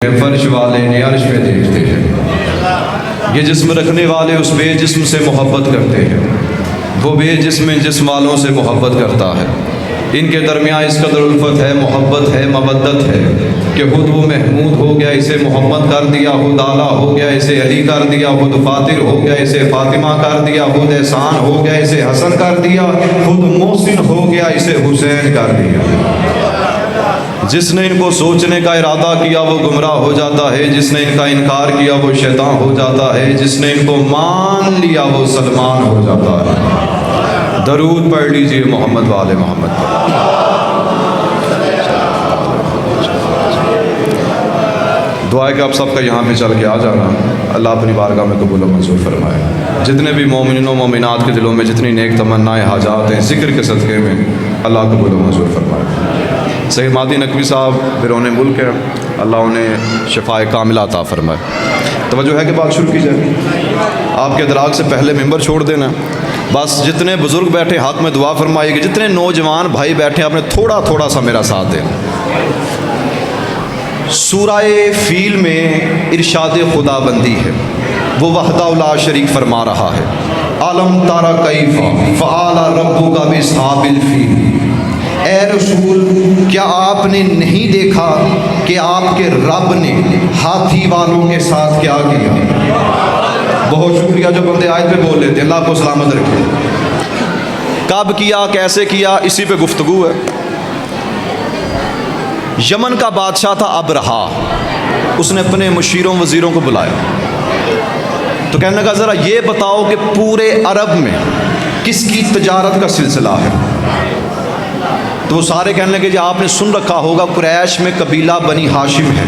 फर्श वाले ने अर्श पे देखते हैं। ये जिस्म रखने वाले उस बेजिस्म से मोहब्बत करते हैं, वो बेजिस्म जिस्म वालों से मोहब्बत करता है। इनके दरमियान इस कदर उल्फत है, मोहब्बत है, मवद्दत है कि खुद वो महमूद हो गया, इसे मोहम्मद कर दिया, खुद आला हो गया, इसे अली कर दिया, खुद फातिर हो गया, इसे फातिमा कर दिया, खुद एहसान हो गया, इसे हसन कर दिया, खुद मोहसिन हो गया, इसे हुसैन कर दिया। जिसने इनको सोचने का इरादा किया वो गुमराह हो जाता है, जिसने इनका इनकार किया वो शैतान हो जाता है, जिसने इनको मान लिया वो सलमान हो जाता है। दरूद पढ़ लीजिए मोहम्मद वाले मोहम्मद पर। दुआ है कि आप सबका यहाँ पे चल के आ जाना, अल्लाह अपनी बारगाह में कबूल मंजूर फरमाए। जितने भी मोमिनों मोमिनात के दिलों में जितनी नेक तमन्नाएँ हाजात हैं, ज़िक्र के सदक़े में अल्लाह कबूल मंजूर फरमाए। सैयद मादी नकवी साहब बिरोन मुल्क है, अल्लाह उन्हें शफ़ाए कामिला अता फरमाए। तवज्जो है कि बात शुरू की जाए। आपके अदराक से पहले मिंबर छोड़ देना। बस जितने बुज़ुर्ग बैठे हाथ में दुआ फरमाइएगा, जितने नौजवान भाई बैठे आपने थोड़ा थोड़ा सा मेरा साथ देना। सूराए फ़ील में इरशाद खुदाबंदी है, वो वहदा ला शरीक फरमा रहा है, आलम तारा कैफ़ा फ़अला रब्बुका बिस्हाबिल फ़ील। ए रसूल, क्या आपने नहीं देखा कि आपके रब ने हाथी वालों के साथ क्या किया? बहुत शुक्रिया जो बंदे आयत पे बोल लेते हैं, अल्लाह को सलामत रखे। कब किया, कैसे किया, इसी पे गुफ्तगू है। यमन का बादशाह था अबरहा, उसने अपने मुशीरों वज़ीरों को बुलाया तो कहने लगा ज़रा ये बताओ कि पूरे अरब में किसकी तजारत का सिलसिला है? तो वो सारे कहने लगे जी आपने सुन रखा होगा कुरैश में कबीला बनी हाशिम है,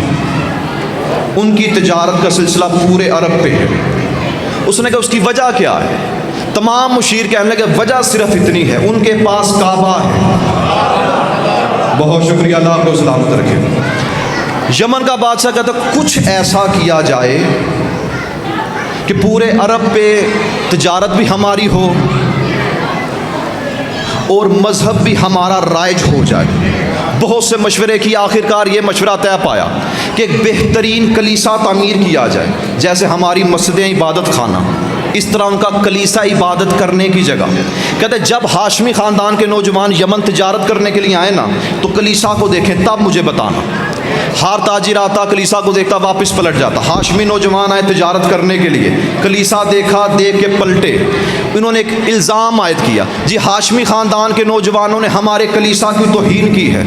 उनकी तजारत का सिलसिला पूरे अरब पे है। उसने कहा उसकी वजह क्या है? तमाम मुशीर कहने लगे वजह सिर्फ इतनी है, उनके पास काबा है। बहुत शुक्रिया, अल्लाह को सलामत रखे। यमन का बादशाह कहता कुछ ऐसा किया जाए कि पूरे अरब पे तजारत भी हमारी हो और मज़हब भी हमारा राइज हो जाए। बहुत से मशवरे की आखिरकार ये मशवरा तय पाया कि एक बेहतरीन कलीसा तामीर किया जाए, जैसे हमारी मस्जिदें इबादत खाना, इस तरह उनका कलीसा इबादत करने की जगह। कहते जब हाशमी ख़ानदान के नौजवान यमन तिजारत करने के लिए आए ना तो कलीसा को देखें, तब मुझे बताना। हर ताजिर आता कलीसा को देखता वापस पलट जाता। हाशमी नौजवान आए तिजारत करने के लिए, कलीसा देखा, देख के पलटे। इन्होंने एक इल्ज़ाम आयद किया जी हाशमी ख़ानदान के नौजवानों ने हमारे कलीसा की तौहीन की है,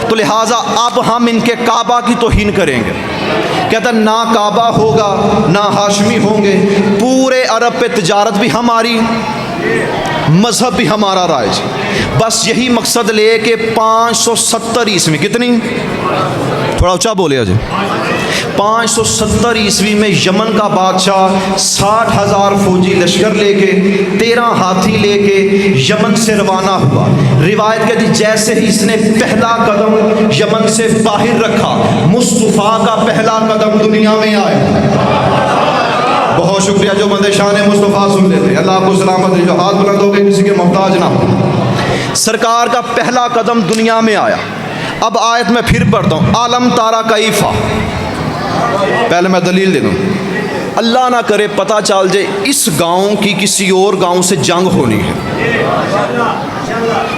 तो लिहाजा अब हम इनके काबा की तौहीन करेंगे। कहता ना काबा होगा ना हाशमी होंगे, पूरे अरब पे तिजारत भी हमारी, मज़हब भी हमारा राज। बस यही मकसद ले के 570 ईस्वी, कितनी, थोड़ा ऊंचा बोले अजय, 570 ईस्वी में यमन का बादशाह 60,000 फौजी लश्कर लेके 13 हाथी लेके यमन से रवाना हुआ। रिवायत कहती जैसे ही इसने पहला कदम यमन से बाहर रखा, मुस्तफ़ा का पहला कदम दुनिया में आया। बहुत शुक्रिया जो बंदे शान मुस्तफ़ा सुन लेते, अल्लाह को सलामत है। जो हाथ बुलंद हो गए किसी के मोहताज ना हो। सरकार का पहला कदम दुनिया में आया। अब आयत में फिर पढ़ता हूँ, आलम तारा कैफ़ा। पहले मैं दलील दे दूँ, अल्लाह ना करे पता चल जाए इस गांव की किसी और गांव से जंग होनी है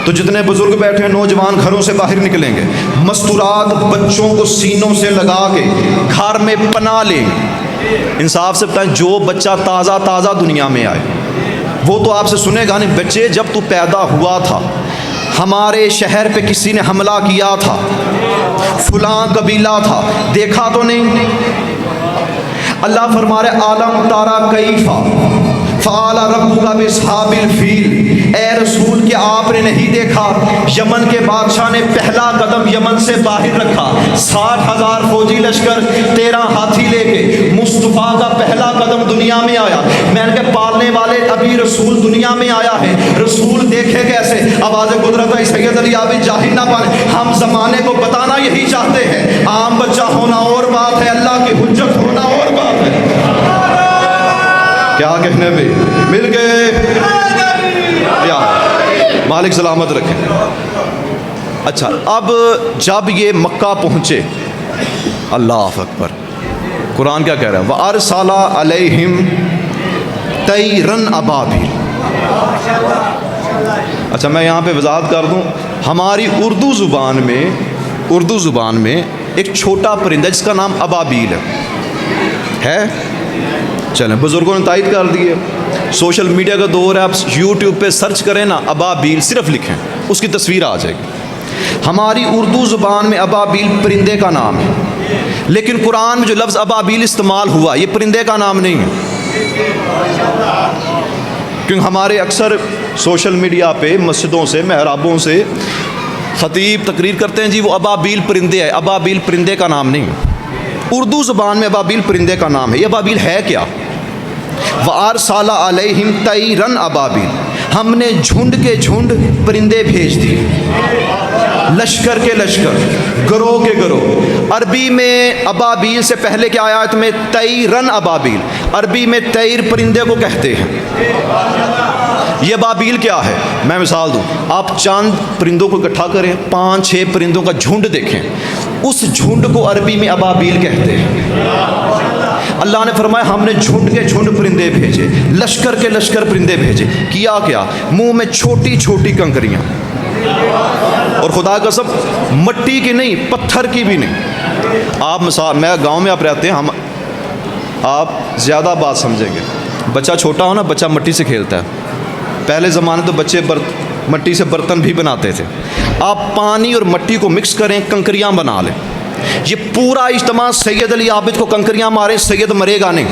तो जितने बुजुर्ग बैठे हैं नौजवान घरों से बाहर निकलेंगे, मस्तूरात बच्चों को सीनों से लगा के घर में पना लेंगे। इंसाफ से बताएं, जो बच्चा ताज़ा ताज़ा दुनिया में आए वो तो आपसे सुनेगा नहीं, बच्चे जब तू पैदा हुआ था हमारे शहर पे किसी ने हमला किया था, फलां कबीला था, देखा तो नहीं? अल्लाह फरमा रहे आलम तारा कैफ़ा फ़अला रब्बुका बिस्हाबिल फ़ील। ए रसूल, क्या आपने नहीं देखा यमन के बादशाह ने पहला कदम यमन से बाहर रखा, 60,000 फौजी लश्कर 13 हाथी लेके मुस्तफ़ा का पहला कदम दुनिया में आया। मैंने कहा पालने वाले अभी रसूल दुनिया में आया है, रसूल देखे कैसे? आवाज़ कुदरत है सैयद अली आप जाहिर ना पाए, हम ज़माने को बताना यही चाहते हैं। आम बच्चा होना और बात है, अल्लाह की हुज्जत होना और बात है। क्या कहने भी मिल गए, या मालिक सलामत रखे। अच्छा, अब जब ये मक्का पहुँचे अल्लाह अकबर। कुरान क्या कह रहा है? व अरसला अलैहिम तैरन अबाबिल। अच्छा, मैं यहाँ पे वजाहत कर दूँ, हमारी उर्दू ज़ुबान में एक छोटा परिंदा जिसका नाम अबाबील है। चलें, बुज़ुर्गों ने तायद कर दिए। सोशल मीडिया का दौर है, आप यूट्यूब पे सर्च करें ना, अबाबील सिर्फ लिखें, उसकी तस्वीर आ जाएगी। हमारी उर्दू ज़ुबान में अबाबील परिंदे का नाम है, लेकिन कुरान में जो लफ्ज़ अबाबील इस्तेमाल हुआ ये परिंदे का नाम नहीं है। क्योंकि हमारे अक्सर सोशल मीडिया पे मस्जिदों से, महराबों से ख़तीब तकरीर करते हैं, जी वो अबाबील परिंदे है। अबाबील परिंदे का नाम नहीं है, उर्दू ज़ुबान में अबाबील परिंदे का नाम है। ये अबाबील है क्या? व अरसला अलैहिम तैरन अबाबील, हमने झुंड के झुंड परिंदे भेज दिए, लश्कर के लश्कर, गरोह के गरोह। अरबी में अबाबील से पहले की आयत में तैरन अबाबील, अरबी में तैर परिंदे को कहते हैं। ये अबाबील क्या है? मैं मिसाल दूँ, आप चांद परिंदों को इकट्ठा करें, 5-6 परिंदों का झुंड देखें, उस झुंड को अरबी में अबाबील कहते हैं। अल्लाह ने फरमाया हमने झुंड के झुंड परिंदे भेजे, लश्कर के लश्कर परिंदे भेजे। किया क्या? मुंह में छोटी छोटी कंकरियां, और खुदा का सब मट्टी की नहीं, पत्थर की भी नहीं। आप मिसाल, मैं गांव में आप रहते हैं, हम आप ज़्यादा बात समझेंगे। बच्चा छोटा हो ना, बच्चा मट्टी से खेलता है। पहले ज़माने तो बच्चे मट्टी से बर्तन भी बनाते थे। आप पानी और मट्टी को मिक्स करें, कंकरियां बना लें। ये पूरा इज्तिमा सैयद अली आबिद को कंकरियां मारे, सैयद मरेगा नहीं,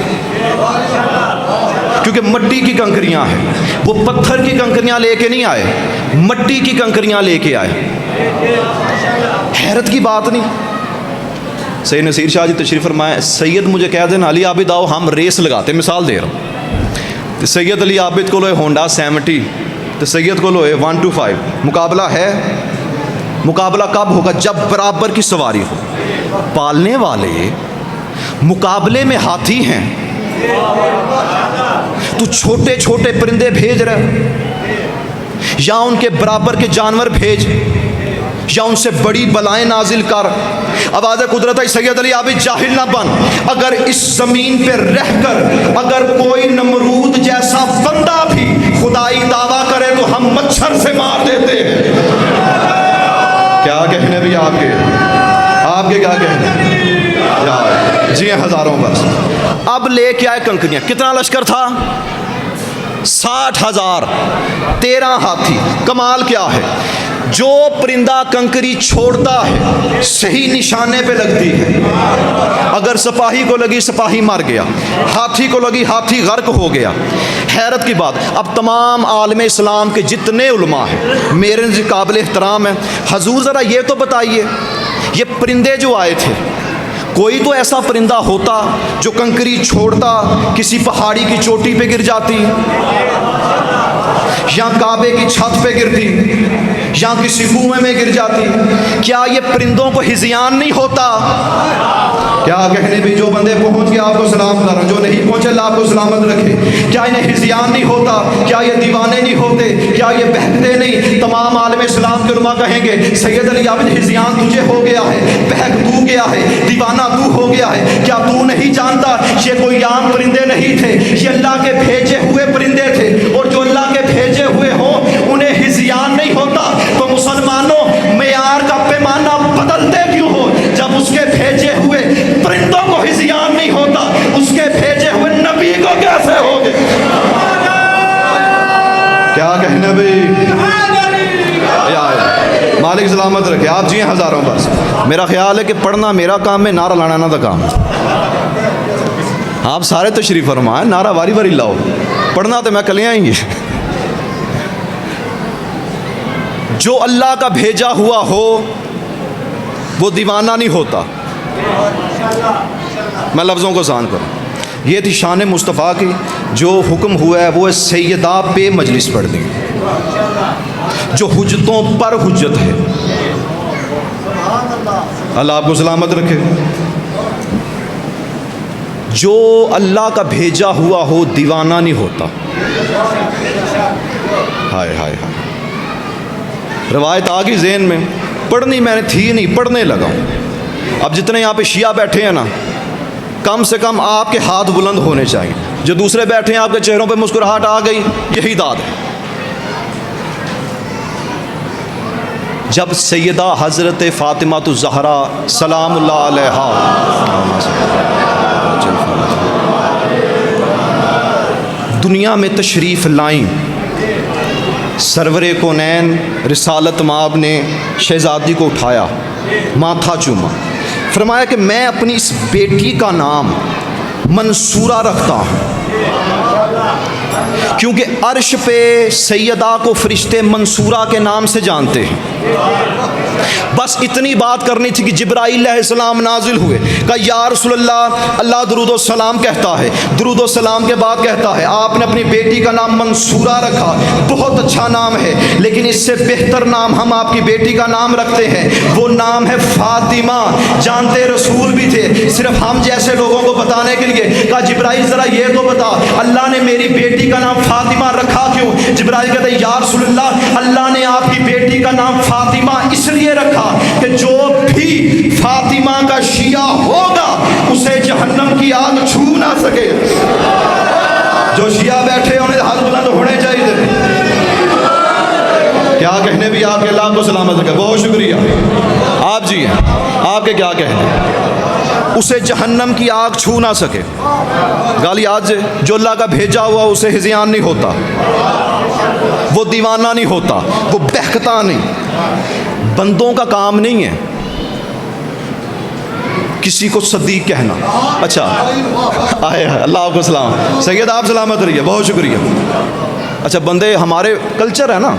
क्योंकि मट्टी की कंकरियां हैं। वो पत्थर की कंकरियां लेके नहीं आए, मट्टी की कंकरियां लेके आए। हैरत की बात नहीं। सैयद नसीर शाह जी तशरीफ़ फरमाए, सैयद मुझे कह देना अली आबिद आओ, हम रेस लगाते, मिसाल दे रहा हूँ। तो सैयद अली आबिद को लोए होंडा 70, तो सैयद को लोए 125। मुकाबला है। मुकाबला कब होगा? जब बराबर की सवारी हो। पालने वाले मुकाबले में हाथी हैं, तू छोटे छोटे परिंदे भेज रहे, या उनके बराबर के जानवर भेज, या उनसे बड़ी बलाएं नाजिल कर। आवाज़ कुदरत है, सैयद अली आबिद जाहिल ना बन। अगर इस ज़मीन पे रहकर अगर कोई नमरूद जैसा बंदा भी खुदाई दावा करे तो हम मच्छर से मार देते हैं। क्या कहने भी आपके क्या कहने? जी हज़ारों बस। अब लेके आए कंकरियां। कितना लश्कर था? 60,000, 13 हाथी। कमाल क्या है? जो परिंदा कंकरी छोड़ता है सही निशाने पे लगती है। अगर सिपाही को लगी, सिपाही मर गया, हाथी को लगी, हाथी गर्क हो गया। हैरत की बात, अब तमाम आलम इस्लाम के जितने उलमा हैं मेरे नज़दीक काबिल एहतराम है, हजूर ज़रा ये तो बताइए, ये परिंदे जो आए थे, कोई तो ऐसा परिंदा होता जो कंकरी छोड़ता किसी पहाड़ी की चोटी पे गिर जाती, या काबे की छत पे गिरती, या किसी कुएं में गिर जाती। क्या ये परिंदों को हिज़ियान नहीं होता? क्या कहने भी, जो बंदे पहुंच गए आपको सलाम कर रहा हूं, जो नहीं पहुंचे अल्लाह आपको सलामत रखे। क्या इन्हें हिज़ियान नहीं होता? क्या ये दीवाने नहीं होते? क्या ये बहकते नहीं? तमाम आलम इस्लाम के उलमा कहेंगे सैयद अली आबिद हिज़ियान तुझे हो गया है, बहक तू गया है, दीवाना तू हो गया है। क्या तू नहीं जानता ये कोई आम परिंदे नहीं थे, ये अल्लाह के भेजे हुए परिंदे थे, और जो अल्लाह के भेजे हुए हों उन्हें हिज़ियान नहीं होता। तो मुसलमानों, मेयार का पैमाना बदलते क्यों हो? जब उसके भेजे हुए परिंदों को हिज़ियान नहीं होता, उसके भेजे हुए नबी को कैसे होगे? क्या कहने भाई? मालिक सलामत रखे। आप जी हज़ारों बस। मेरा ख्याल है कि पढ़ना मेरा काम है, नारा लाना का काम है। आप सारे तशरीफ़ फरमाएं, नारा वारी वारी लाओ, पढ़ना तो मैं कलियाँ ही। जो अल्लाह का भेजा हुआ हो वो दीवाना नहीं होता। मैं लफ्ज़ों को आसान करूँ, ये थी शान मुस्तफ़ा की। जो हुक्म हुआ है वो सैयदा पे मजलिस पढ़नी, जो हुज्जतों पर हुज्जत है। अल्लाह आपको सलामत रखे। जो अल्लाह का भेजा हुआ हो दीवाना नहीं होता। हाय हाय हाय। रवायत आ गई ज़हन में, पढ़नी मैंने थी नहीं, पढ़ने लगा। अब जितने यहाँ पे शिया बैठे हैं ना, कम से कम आपके हाथ बुलंद होने चाहिए। जो दूसरे बैठे हैं आपके चेहरों पे मुस्कुराहट आ गई, यही दाद है। जब सैयदा हज़रत फ़ातिमा ज़हरा सलामुल्लाह अलैहा दुनिया में तशरीफ़ लाईं, सरवरे कोनैन रिसालत माब ने शहज़ादी को उठाया, माथा चूमा, फरमाया कि मैं अपनी इस बेटी का नाम मंसूरा रखता हूँ, क्योंकि अर्श पे सैयदा को फरिश्ते मंसूरा के नाम से जानते हैं। बस इतनी बात करनी थी कि जिब्राईल अलैहिस्सलाम नाजिल हुए, कहा या रसूलल्लाह, अल्लाह दुरूद सलाम कहता है, दुरूद सलाम के बाद कहता है आपने अपनी बेटी का नाम मंसूरा रखा, बहुत अच्छा नाम है, लेकिन इससे बेहतर नाम हम आपकी बेटी का नाम रखते हैं, वो नाम है फातिमा। जानते रसूल भी थे, सिर्फ हम जैसे लोगों को बताने के लिए। कहा जिब्राईल ज़रा ये तो बता, अल्लाह ने मेरी बेटी का नाम फातिमा रखा क्यों? जिब्राईल कहते या रसूलल्लाह, अल्लाह ने आपकी बेटी का नाम फातिमा इसलिए रखा कि जो भी फातिमा का शिया होगा उसे जहन्नम की आग छू ना सके। जो शिया बैठे उन्हें हाथ बुलंद होने चाहिए। क्या कहने भी आपके, अल्लाह को सलामत रखे, बहुत शुक्रिया आप जी हैं, आपके क्या कहने, उसे जहन्नम की आग छू ना सके। गाली आज जो अल्लाह का भेजा हुआ उसे हिज़यान नहीं होता, वो दीवाना नहीं होता, वो बहकता नहीं। बंदों का काम नहीं है किसी को सदीक कहना। अच्छा आए, अल्लाह आपको सलाम, सैयद आप सलामत रहिए, बहुत शुक्रिया। अच्छा बंदे, हमारे कल्चर है ना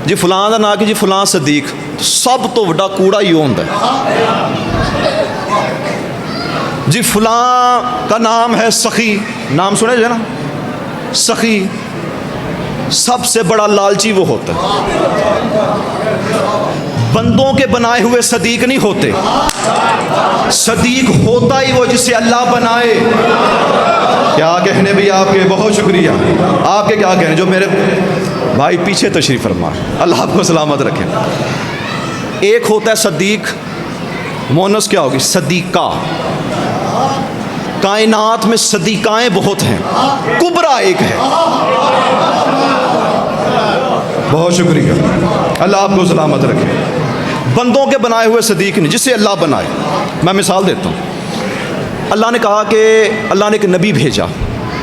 जी, फलां दा ना कि जी फलां सदीक, सब तो वड्डा कूड़ा ही होंदा जी। फलां का नाम है सखी, नाम सुने जो है ना, सखी, सबसे बड़ा लालची वो होता है। बंदों के बनाए हुए सदीक नहीं होते, सदीक होता ही वो जिसे अल्लाह बनाए। क्या कहने भी आपके, बहुत शुक्रिया आपके, क्या कहने। जो मेरे भाई पीछे तशरीफ़ फरमा, अल्लाह आपको सलामत रखे। एक होता है सदीक, मोनस क्या होगी, सदीका। कायनात में सदीकाएँ बहुत हैं, कुबरा एक है। बहुत शुक्रिया, अल्लाह आपको सलामत रखे। बंदों के बनाए हुए सदीक नहीं, जिसे अल्लाह बनाए। मैं मिसाल देता हूँ। अल्लाह ने कहा कि अल्लाह ने एक नबी भेजा,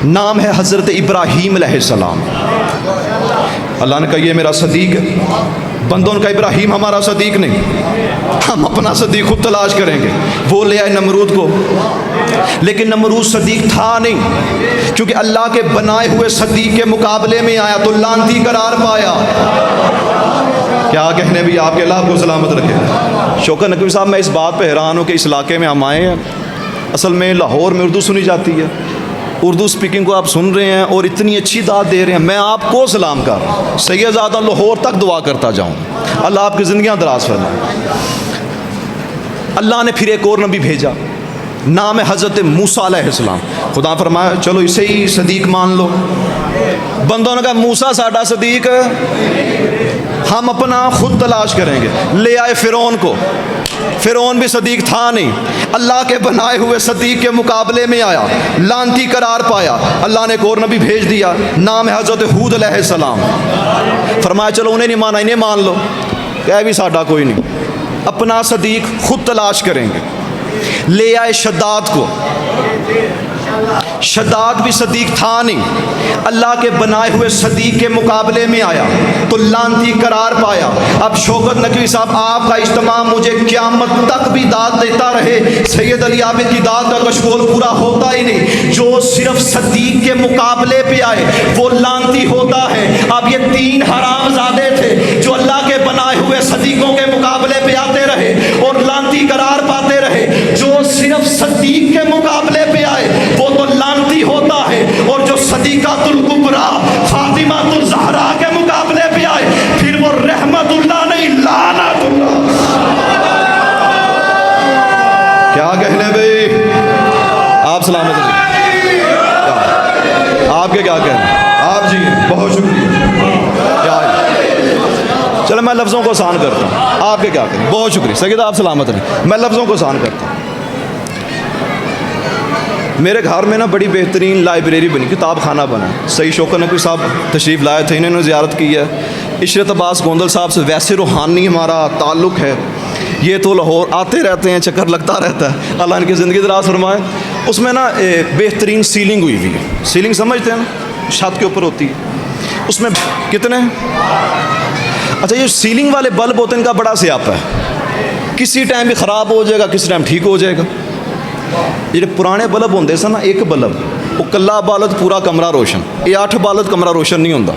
नाम है हज़रत इब्राहीम अलैहिस्सलाम। अल्लाह ने कहा ये मेरा सदीक है। बंदों ने कहा इब्राहीम हमारा सदीक नहीं, हम अपना सदीक खुद तलाश करेंगे। वो ले आए नमरूद को, लेकिन नमरूद सदीक था नहीं, क्योंकि अल्लाह के बनाए हुए सदीक के मुकाबले में आया तो लानती करार पाया। क्या कहने भी आपके, अल्लाह को सलामत रखे। शौकत नकवी साहब, मैं इस बात पे हैरान हूँ कि इस इलाके में हम आए हैं, असल में लाहौर में उर्दू सुनी जाती है, उर्दू स्पीकिंग को आप सुन रहे हैं और इतनी अच्छी दाद दे रहे हैं। मैं आपको सलाम कर रहा हूँ, सैयदज़ादा लाहौर तक दुआ करता जाऊँ, अल्लाह आपकी ज़िंदगियाँ दराज फरमाए। अल्लाह ने फिर एक और नबी भेजा, नाम है हज़रत मूसा अलैहिस्सलाम। खुदा फरमाया चलो इसे ही सदीक मान लो। बंदों ने कहा मूसा साडा सदीक, हम अपना खुद तलाश करेंगे। ले आए फ़िरौन को, फ़िरौन भी सदीक था नहीं, अल्लाह के बनाए हुए सदीक के मुकाबले में आया, लानती करार पाया। अल्लाह ने एक और नबी भेज दिया, नाम है हज़रत हूद अलैहिस्सलाम। फरमाया चलो उन्हें नहीं माना, इन्हें मान लो। कह भी साडा कोई नहीं, अपना सदीक खुद तलाश करेंगे। ले आए शद्दाद को, शद्दाद भी सदीक था नहीं, अल्लाह के बनाए हुए सदीक के मुकाबले में आया तो लानती करार पाया। अब शौकत नकवी साहब, आपका इज्तिमा मुझे क़यामत तक भी दाद देता रहे, सैयद अली आबिद की दाद का कशकोल पूरा होता ही नहीं। जो सिर्फ सदीक के मुकाबले पे आए वो लानती होता है। अब ये तीन हरामजादे थे जो अल्लाह के बनाए हुए सदीकों के मुकाबले पे आते रहे और लानती करार पाते रहे। जो सिर्फ सदीक के मुकाबले पे आए वो तो लानती होता है, और जो सदीकातुल कुबरा फातिमातुल ज़हरा के मुकाबले पे आए फिर वो रहमतुल्लाह नहीं लानतुल्लाह। क्या कहने भाई, आप सलामत रहिए। आपके क्या कहने, आप जी बहुत शुक्रिया। क्या चलो मैं लफ्ज़ों को आसान करता हूँ, आपके क्या करें। बहुत शुक्रिया सैयद, आप सलामत रहें। मैं लफ्ज़ों को आसान करता हूँ। मेरे घर में ना बड़ी बेहतरीन लाइब्रेरी बनी, किताब खाना बना। सईद शौकत नकवी साहब तशरीफ़ लाए थे, इन्होंने ज़ियारत की है। इशरत अब्बास गोंदल साहब से वैसे रूहानी हमारा ताल्लुक़ है, ये तो लाहौर आते रहते हैं, चक्कर लगता रहता है, अल्लाह इनकी ज़िंदगी दराज फरमाए। उसमें ना बेहतरीन सीलिंग हुई हुई है। सीलिंग समझते हैं ना, छत के ऊपर होती है। उसमें कितने, अच्छा ये सीलिंग वाले बल्ब होते हैं, इनका बड़ा स्यापा है, किसी टाइम भी ख़राब हो जाएगा, किसी टाइम ठीक हो जाएगा। ਜਿਹੜੇ ਪੁਰਾਣੇ ਬਲਬ ਹੁੰਦੇ ਸਨ ਨਾ, ਇੱਕ ਬਲਬ ਉਹ ਕੱਲਾ ਬਾਲਤ पूरा कमरा रोशन, ये 8 बालत कमरा रोशन नहीं होता।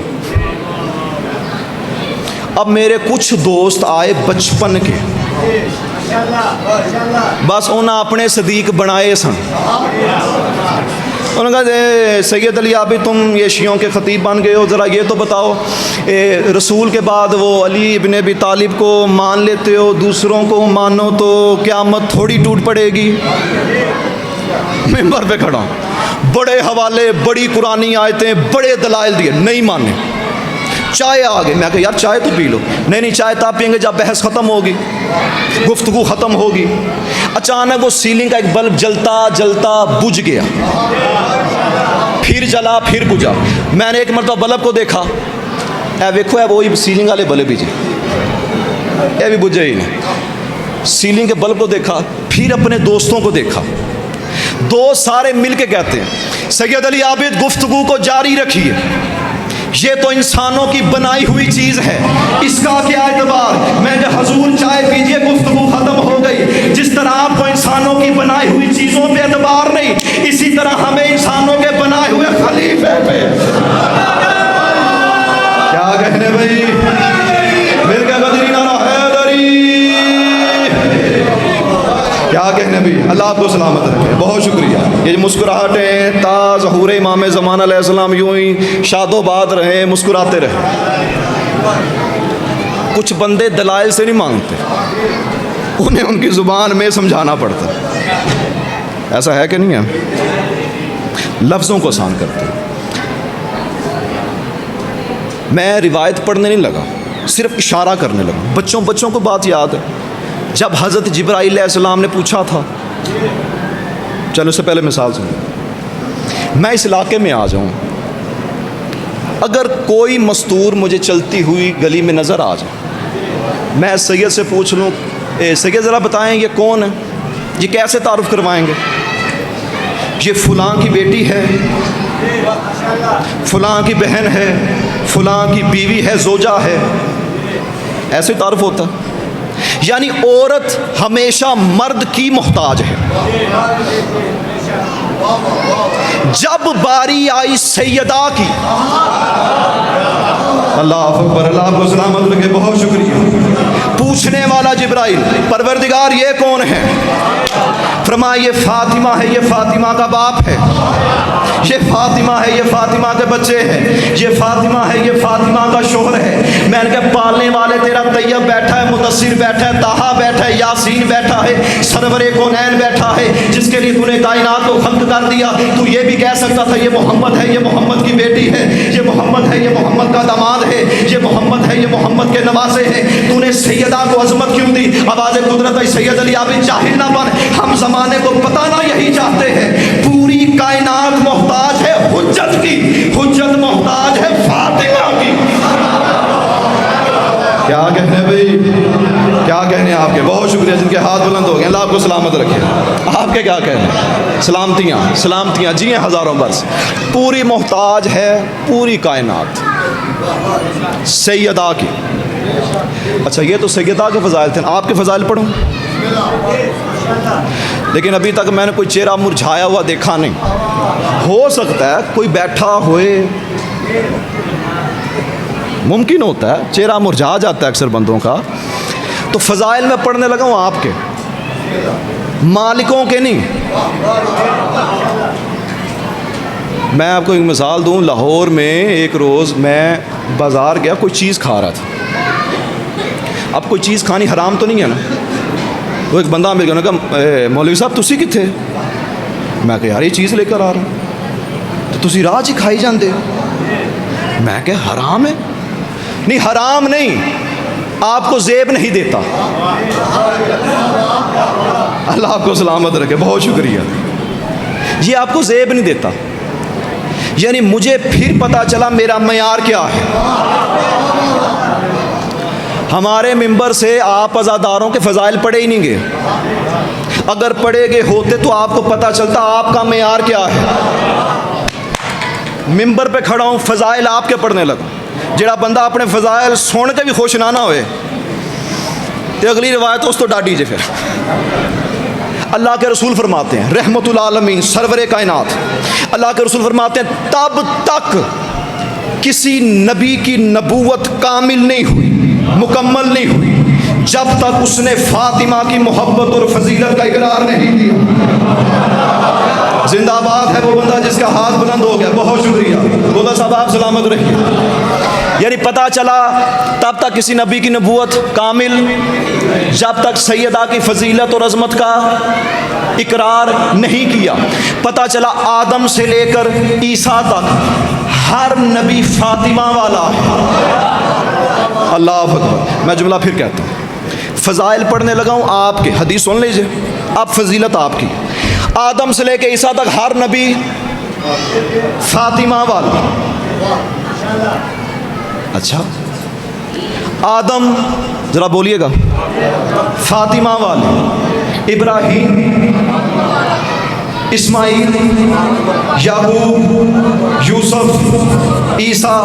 अब मेरे कुछ दोस्त आए बचपन के, बस उन्हें अपने सदीक बनाए सन। उन्होंने कहा सैयद अली आप भी तुम ये शियों के ख़तीब बन गए हो, ज़रा ये तो बताओ रसूल के बाद वो अली इब्न अबी तालिब को मान लेते हो, दूसरों को मानो तो क़यामत थोड़ी टूट पड़ेगी। मिंबर पे खड़ा हूँ, बड़े हवाले, बड़ी कुरानी आयतें, बड़े दलाइल दिए, नहीं माने। चाय आ गई, मैं कहा यार चाय तो पी लो। नहीं नहीं, चाय तब पियेंगे जब बहस ख़त्म होगी, गुफ्तगू ख़त्म होगी। अचानक वो सीलिंग का एक बल्ब जलता जलता बुझ गया, फिर जला फिर बुझा। मैंने एक मरतबा बल्ब को देखा, ऐ देखो है वही सीलिंग वाले बल्ब ही जी, ये भी बुझे ही नहीं। सीलिंग के बल्ब को देखा, फिर अपने दोस्तों को देखा, दोस्त सारे मिल के कहते हैं सैयद अली आबिद गुफ्तगू को जारी रखिए, ये तो इंसानों की बनाई हुई चीज़ है, इसका क्या एतबार। मैं कहा हजूर चाय पीजिए, गुफ्तगू ख़त्म हो गई। जिस तरह आपको इंसानों की बनाई हुई चीज़ों पे एतबार नहीं, इसी तरह हमें इंसानों के बनाए हुए खलीफे पे क्या कहने भाई, मिलकर बदरी नारा हैदरी, क्या कहने भाई। अल्लाह आपको सलामत रखे, बहुत शुक्रिया। ये मुस्कुराहटें ता ज़हूर इमाम ज़मान अलैहिस्सलाम यूँ ही शादोबाद रहे, मुस्कुराते रहे। कुछ बंदे दलाइल से नहीं मांगते, उन्हें उनकी ज़ुबान में समझाना पड़ता है। ऐसा है कि नहीं है? लफ्ज़ों को आसान करते हैं। मैं रिवायत पढ़ने नहीं लगा, सिर्फ इशारा करने लगा। बच्चों को बात याद है, जब हज़रत जिब्राईल अलैहिस्सलाम ने पूछा था, चलो उससे पहले मिसाल सुनो। मैं इस इलाके में आ जाऊँ, अगर कोई मस्तूर मुझे चलती हुई गली में नज़र आ जाए, मैं सैयद से पूछ लूँ सैयद ज़रा बताएं ये कौन है, ये कैसे तारुफ़ करवाएंगे, ये फ़लाँ की बेटी है, फ़लाँ की बहन है, फ़लाँ की बीवी है, ज़ोजा है, ऐसे तारुफ़ होता। यानी औरत हमेशा मर्द की मोहताज है। जब बारी आई सैयदा की, अल्लाह अकबर, अल्लाह को सलामत रखे, बहुत शुक्रिया। पूछने वाला जिब्राइल, परवरदिगार ये कौन है? फरमाया ये फातिमा है, ये फातिमा का बाप है, ये फातिमा है, ये फातिमा के बच्चे हैं, ये फातिमा है, ये फातिमा का शोहर है। मैंने कहा पालने वाले तेरा तैयब बैठा है, मुदस्सिर बैठा है, ताहा बैठा है, यासीन बैठा है, सरवरे कौनैन बैठा है, जिसके लिए तूने कायनात को खल्क कर दिया। तू ये भी कह सकता था ये मोहम्मद है, ये मोहम्मद की बेटी है, ये मोहम्मद है, ये मोहम्मद का दामाद है, ये मोहम्मद है, ये मोहम्मद के नवासे हैं। तूने सैयदा को अजमत क्यों दी? आवाज़ कुदरत है, सैयद अली आबिद जाहिल ना बन, हम ज़माने को बताना यही चाहते हैं। पूरी कायनात मोहताज है हुज्जत की, हुज्जत मोहताज है फातिमा की। क्या कहने भाई, क्या कहने आपके, बहुत शुक्रिया जिनके हाथ बुलंद हो गए, अल्लाह आपको सलामत रखे। आपके क्या कहने? सलामतियाँ सलामतियाँ जी हैं हज़ारों बरस। पूरी मोहताज है पूरी कायनात सैयदा की। अच्छा ये तो सैयदा के फ़ज़ाइल थे, आपके फ़ज़ाइल पढ़ूँ? लेकिन अभी तक मैंने कोई चेहरा मुरझाया हुआ देखा नहीं। हो सकता है कोई बैठा होए, मुमकिन होता है, चेहरा मुरझा जाता है अक्सर बंदों का। तो फ़ज़ाइल में पढ़ने लगा हूँ आपके, मालिकों के नहीं। मैं आपको एक मिसाल दूँ, लाहौर में एक रोज़ मैं बाज़ार गया, कोई चीज़ खा रहा था। अब कोई चीज़ खानी हराम तो नहीं है ना। वो एक बंदा मिल गया, उन्होंने कहा मौलवी साहब तुसी किथे? मैं कहा यार ये चीज़ लेकर आ रहा हूँ। तो तुसी राह च खाई जाते हो? मैं कहा हराम है। नहीं हराम नहीं, आपको ज़ेब नहीं देता। अल्लाह आपको सलामत रखे, बहुत शुक्रिया। ये आपको ज़ेब नहीं देता, यानी मुझे फिर पता चला मेरा मयार क्या है। हमारे मिंबर से आप अज़ादारों के फ़ज़ाइल पढ़े ही नहीं गए। अगर पढ़े गए होते तो आपको पता चलता आपका मयार क्या है। मिंबर पे खड़ा हूँ, फ़ज़ाइल आपके पढ़ने लगा। जेड़ा बंदा अपने फ़ज़ाइल सुन के भी खुश ना होए तो अगली रिवायत उस तो डाटी जे। फिर अल्लाह के रसूल फरमाते हैं, रहमतुल आलमीन सरवरे कायनात, अल्लाह के रसूल फरमाते हैं तब तक किसी नबी की नबूवत कामिल नहीं हुई, मुकम्मल नहीं हुई, जब तक उसने फातिमा की मोहब्बत और फजीलत का इकरार नहीं किया। जिंदाबाद है वो बंदा जिसका हाथ बुलंद हो गया, बहुत शुक्रिया। गोला साहब आप सलामत रहिए। यानी पता चला तब तक किसी नबी की नबूवत कामिल, जब तक सैयदा की फजीलत और अजमत का इकरार नहीं किया। पता चला आदम से लेकर ईसा तक हर नबी फातिमा वाला है। अल्लाह अकबर। मैं जुमला फिर कहता हूँ, फ़ज़ाइल पढ़ने लगा हूँ आपके, हदीस सुन लीजिए, अब फजीलत आपकी। आदम से लेकर ईसा तक हर नबी फातिमा वाला। अच्छा, आदम जरा बोलिएगा, फातिमा वाले, इब्राहीम, इस्माइल, याकूब, यूसुफ, ईसा,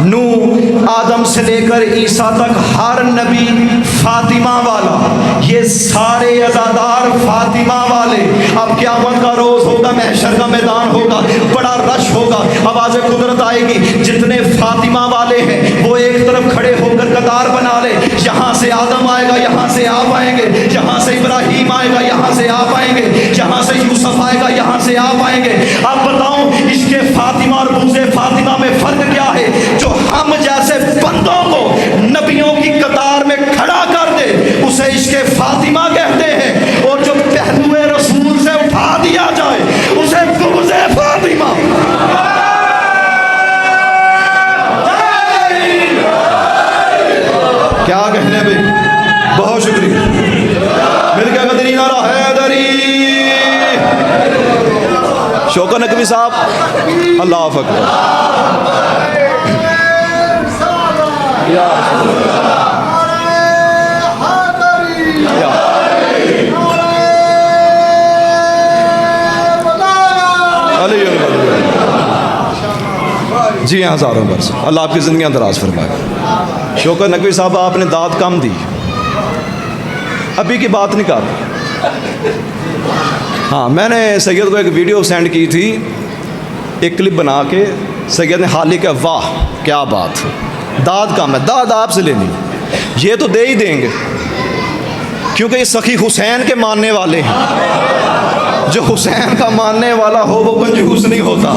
नूह, आदम से लेकर ईसा तक हर नबी फातिमा वाला। ये सारे अज़ादार फातिमा वाले। अब क़यामत का रोज़ होगा, महशर का मैदान होगा, बड़ा रश होगा, आवाज़ कुदरत आएगी। जितने फातिमा वाले हैं वो एक तरफ खड़े होकर कतार बना ले। यहाँ से आदम आएगा, यहाँ से आप आएंगे, यहाँ से इब्राहीम आएगा, यहाँ से आप आएंगे, यहाँ से यूसुफ आएगा, यहाँ से आप आएंगे। अब बताओ इसके फातिमा और बुग़्ज़े फातिमा में फ़र्क क्या है? जो हम जैसे बंदों को नबियों की कतार में खड़ा कर दे उसे इसके फातिमा कहते हैं, और जो पहलुए रसूल से उठा दिया जाए उसे बुग़्ज़े फातिमा। क्या कहने भाई, बहुत शुक्रिया। मिलकर कदरी नारा हैदरी। शौकत नकवी साहब, अल्लाह अकबर। जी हाँ, हज़ारों बरस अल्लाह आपकी ज़िंदगी दराज फरमाए। शौकत नकवी साहब, आपने दाद कम दी, अभी की बात नहीं कर। हाँ, मैंने सैयद को एक वीडियो सेंड की थी, एक क्लिप बना के। सैयद ने हाल ही कहा, वाह क्या बात, दाद कम है, दाद आपसे लेनी। ये तो दे ही देंगे क्योंकि ये सखी हुसैन के मानने वाले हैं। जो हुसैन का मानने वाला हो वो कंजूस नहीं होता।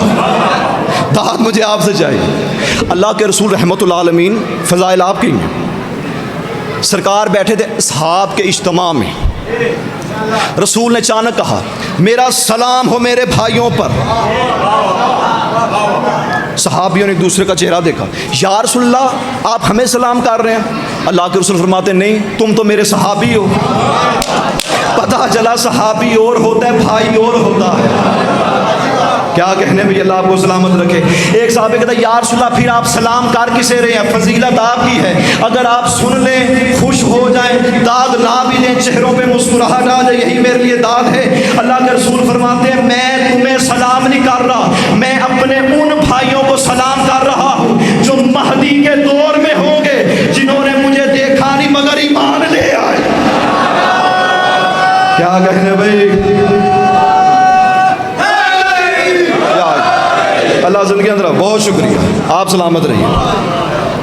दाद मुझे आपसे चाहिए। अल्लाह के रसूल रहमतुल आलमीन, फ़ज़ाइल आपकी हैं। सरकार बैठे थे असहाब के इज्तिमा में, रसूल ने अचानक कहा, मेरा सलाम हो मेरे भाइयों पर। सहाबियों ने एक दूसरे का चेहरा देखा, या रसूलल्लाह आप हमें सलाम कर रहे हैं? अल्लाह के रसूल फरमाते, नहीं, तुम तो मेरे सहाबी हो। पता चला सहाबी और होता है, भाई और होता है। क्या कहने भाई, अल्लाह आपको सलामत रखे। एक साहब कहता है, या रसूलल्लाह फिर आप सलाम कर किसे रहे हैं? फजीलत आपकी है, अगर आप सुन लें, खुश हो जाएं, दाद ना भी दें, चेहरों पे मुस्कुराहट आ जाए, यही मेरे लिए दाद है। अल्लाह के रसूल फरमाते हैं, मैं तुम्हें सलाम नहीं कर रहा, मैं अपने उन भाइयों को सलाम कर रहा हूँ जो महदी के दौर में होंगे, जिन्होंने मुझे देखा नहीं मगर ईमान ले आए। क्या कहने भाई, अल्लाह ज़िंदगी अंदर। बहुत शुक्रिया, आप सलामत रहिए।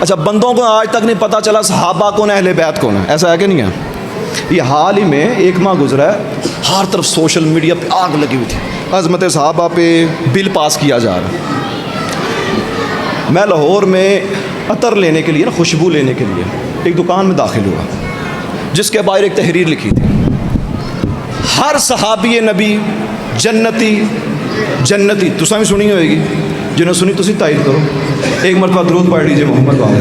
अच्छा, बंदों को आज तक नहीं पता चला सहाबा कौन है, अहले बैत कौन है, ऐसा है कि नहीं है? ये हाल ही में एक माह गुजरा है, हर तरफ सोशल मीडिया पे आग लगी हुई थी, अज़मत सहाबा पे बिल पास किया जा रहा। मैं लाहौर में अतर लेने के लिए ना, खुशबू लेने के लिए एक दुकान में दाखिल हुआ, जिसके बाहर एक तहरीर लिखी थी, हर सहाबी नबी जन्नती जन्नती। तुसा भी सुनी होगी, जिन्होंने सुनी तुसी तारीफ करो। एक मरतबा दरूद पढ़ लीजिए मोहम्मद वाले।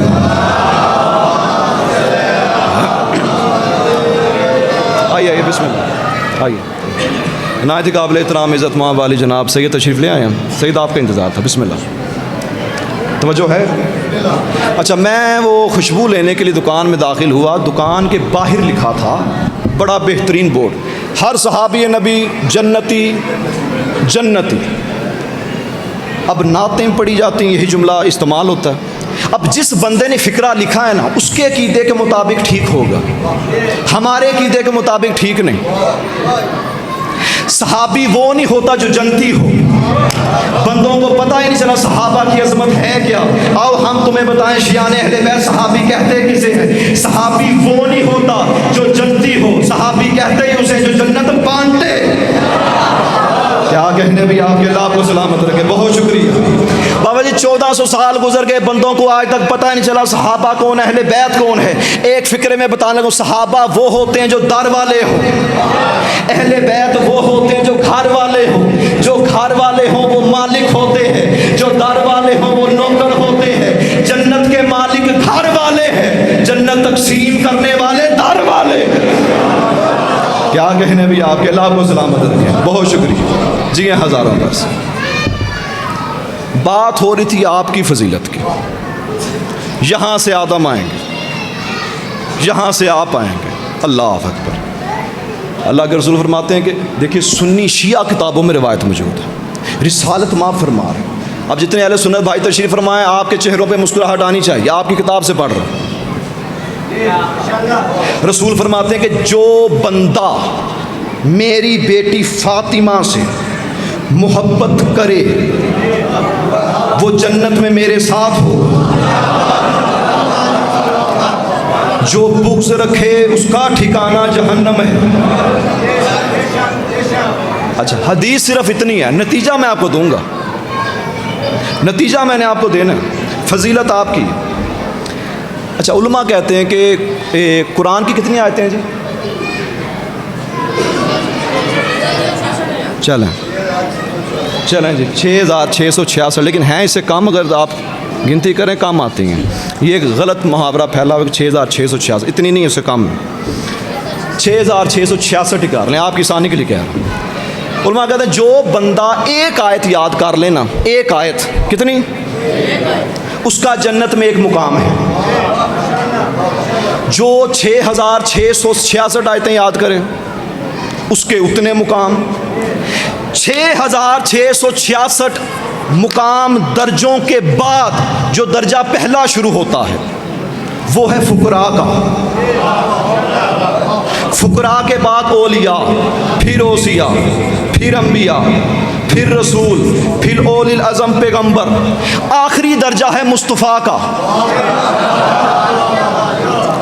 आइए। नायत काबिल एहतराम इज़्ज़त माँ वाली जनाब सैयद तशरीफ़ ले आए हैं। सैयद आपका इंतज़ार था, बिस्मिल्लाह, तवज्जो है। अच्छा, मैं वो खुशबू लेने के लिए दुकान में दाखिल हुआ। दुकान के बाहर लिखा था बड़ा बेहतरीन बोर्ड, हर सहाबी नबी जन्नती जन्नती। अब नातें पढ़ी जाती हैं, यही जुमला इस्तेमाल होता है। अब जिस बंदे ने फ़िक्रा लिखा है ना, उसके अक़ीदे के मुताबिक ठीक होगा, हमारे अक़ीदे के मुताबिक ठीक नहीं। सहाबी वो नहीं होता जो जनती हो। बंदों को पता ही नहीं चला सहाबा की अजमत है क्या। आओ हम तुम्हें बताएं, शियाने अहले बैत सहाबी कहते किसे हैं। सहाबी वो नहीं होता जो जनती हो, सहाबी कहते ही उसे जो जन्नत बांटते। क्या कहने भी आपके अल्लाह को सलामत रखे। बहुत शुक्रिया बाबा जी। 1400 साल गुजर गए, बंदों को आज तक पता नहीं चला सहाबा कौन है, अहले बैत कौन है। एक फिक्रे में बताने लगूं, सहाबा वो होते हैं जो दर वाले हो, अहले बैत वो होते हैं जो घर वाले हो। जो घर वाले हों वो मालिक होते हैं, जो दर वाले हों वो नौकर होते हैं। जन्नत के मालिक घर वाले हैं, जन्नत तकसीम करने वाले दर वाले हैं। क्या कहने भी आपके अल्लाह को सलामत रखें। बहुत शुक्रिया जी। हज़ारों बरस बात हो रही थी आपकी फजीलत की। यहाँ से आदम आएंगे, यहाँ से आप आएंगे। अल्लाह अकबर। अल्लाह के रसूल फरमाते हैं कि देखिए, सुन्नी शिया किताबों में रिवायत मौजूद है, रिसालत माफ़ फरमा रहे। अब जितने अहले सुन्नत भाई तशरीफ़ फरमाएं, आपके चेहरों पे मुस्कुराहट आनी चाहिए, आपकी किताब से पढ़ रहे हैं। रसूल फरमाते हैं कि जो बंदा मेरी बेटी फ़ातिमा से मोहब्बत करे वो जन्नत में मेरे साथ हो, जो बुग़्ज़ रखे उसका ठिकाना जहन्नम है। अच्छा, हदीस सिर्फ इतनी है, नतीजा मैं आपको दूंगा, नतीजा मैंने आपको देना है, फजीलत आपकी। अच्छा, उलमा कहते हैं कि कुरान की कितनी आयतें हैं जी? चलें जी 6666, लेकिन हैं इससे कम, अगर आप गिनती करें कम आती हैं। ये एक गलत मुहावरा फैला हुआ कि 6666, इतनी नहीं, उससे कम है। 6666 ही कर लें, आपकी आसानी के लिए कह रहा हूँ। उलमा कहते हैं जो बंदा एक आयत याद कर लेना, एक आयत, कितनी, उसका जन्नत में एक मुकाम है। जो 6666 आयतें याद करें उसके उतने मुकाम। 6666 मुकाम दर्जों के बाद जो दर्जा पहला शुरू होता है वो है फुकरा का। फुकरा के बाद ओलिया, फिर ओसिया, फिर अम्बिया, फिर रसूल, फिर ओलिल अज़म पैगंबर, आखिरी दर्जा है मुस्तफ़ा का।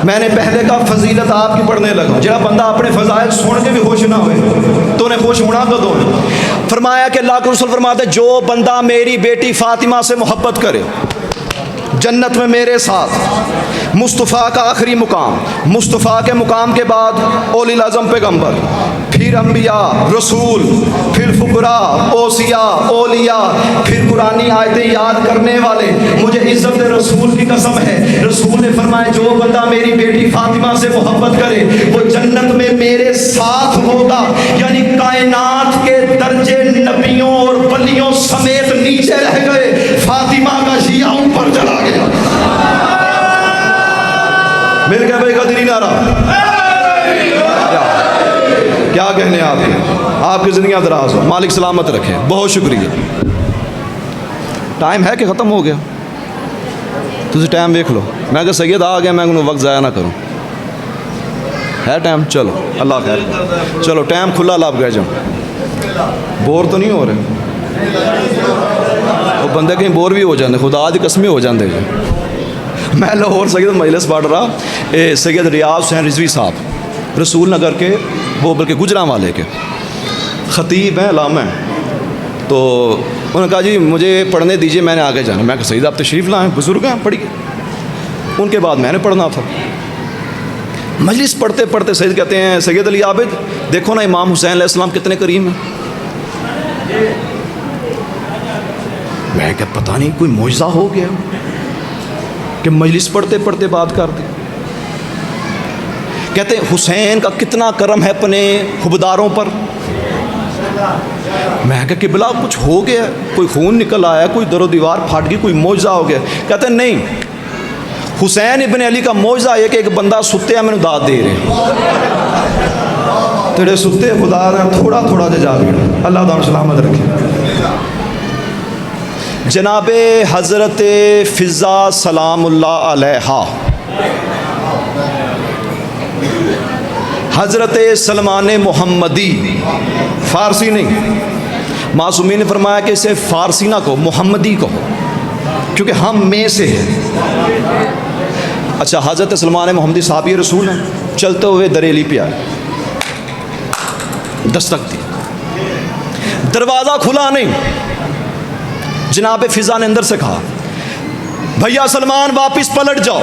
मैंने पहले का फजीलत आपकी पढ़ने लगा, जरा बंदा अपने फ़ज़ाइल सुन के भी खुश ना हुए तो उन्हें खुश होना कदों। फरमाया कि अल्लाह के रसूल फरमाते जो बंदा मेरी बेटी फ़ातिमा से मोहब्बत करे जन्नत में मेरे साथ, मुस्तफ़ा का आखिरी मुकाम, मुस्तफ़ा के मुकाम के बाद ओलिल आज़म पैगंबर, फिर अम्बिया, रसूल, फिर फुकरा, ओसिया, ओलिया, फिर कुरानी आयतें याद करने वाले। मुझे इज़्ज़त रसूल की कसम है, रसूल ने फरमाया जो बंदा मेरी बेटी फ़ातिमा से मोहब्बत करे वो जन्नत में मेरे साथ होगा। यानी कायनात के दर्जे नबियों और वलियों समेत नीचे रह गए, फ़ातिमा का शिया ऊपर चला गया। मिल गया भाई कदरी नारा। क्या कहने आपकी ज़िंदगी दराज हो, मालिक सलामत रखे। बहुत शुक्रिया। टाइम है कि ख़त्म हो गया? तुझे टाइम देख लो, मैं अगर सैयद आ गया मैं उन्हें वक्त ज़ाया ना करूँ। है टाइम? चलो अल्लाह खैर, चलो टाइम खुला लाभ गए जाओ। बोर तो नहीं हो रहे? वो बंदे कहीं बोर भी हो जाते, खुदा दी कसमें हो जाते जी। मैं लाहौर सैयद मजलिस पढ़ रहा, सैयद रियाज हुसैन रिजवी साहब रसूल नगर के, वो बल्कि गुजरांवाले के ख़तीब हैं, लामा हैं। तो उन्होंने कहा जी मुझे पढ़ने दीजिए, मैंने आगे जाना। मैं कहा सैयद आप तशरीफ़ लाएँ, बुज़ुर्ग हैं, पढ़िए। उनके बाद मैंने पढ़ना था। मजलिस पढ़ते पढ़ते सैयद कहते हैं सैयद अली आबिद देखो ना इमाम हुसैन अलैहिस्सलाम कितने करीम हैं। मैं क्या पता नहीं कोई मौजज़ा हो गया कि मजलिस पढ़ते पढ़ते बात कर दी। कहते हैं हुसैन का कितना करम है अपने हुबदारों पर। मैं कहा किबला कुछ हो गया, कोई खून निकल आया, कोई दरो दीवार फाट गई, कोई मौजज़ा हो गया। कहते हैं नहीं, हुसैन इब्न अली का मौजज़ा है कि एक बंदा सुत्ते मैंने दाद दे रहे तेरे सुत्ते खुदा ने थोड़ा थोड़ा जा गया। अल्लाह ताला सलामत रखे। जनाबे हज़रत फ़िज़ा सलामुल्लाह अलैहा, हज़रत सलमान मोहम्मदी, फ़ारसी नहीं, मासूमी ने फरमाया कि इसे फ़ारसी ना कहो, मोहम्मदी कहो, क्योंकि हम में से हैं। अच्छा, हज़रत सलमान मोहम्मदी साहबी रसूल हैं, चलते हुए दरेली पे आए, दस्तक दी, दरवाज़ा खुला नहीं। जनाब फ़िज़ा ने अंदर से कहा भैया सलमान वापस पलट जाओ,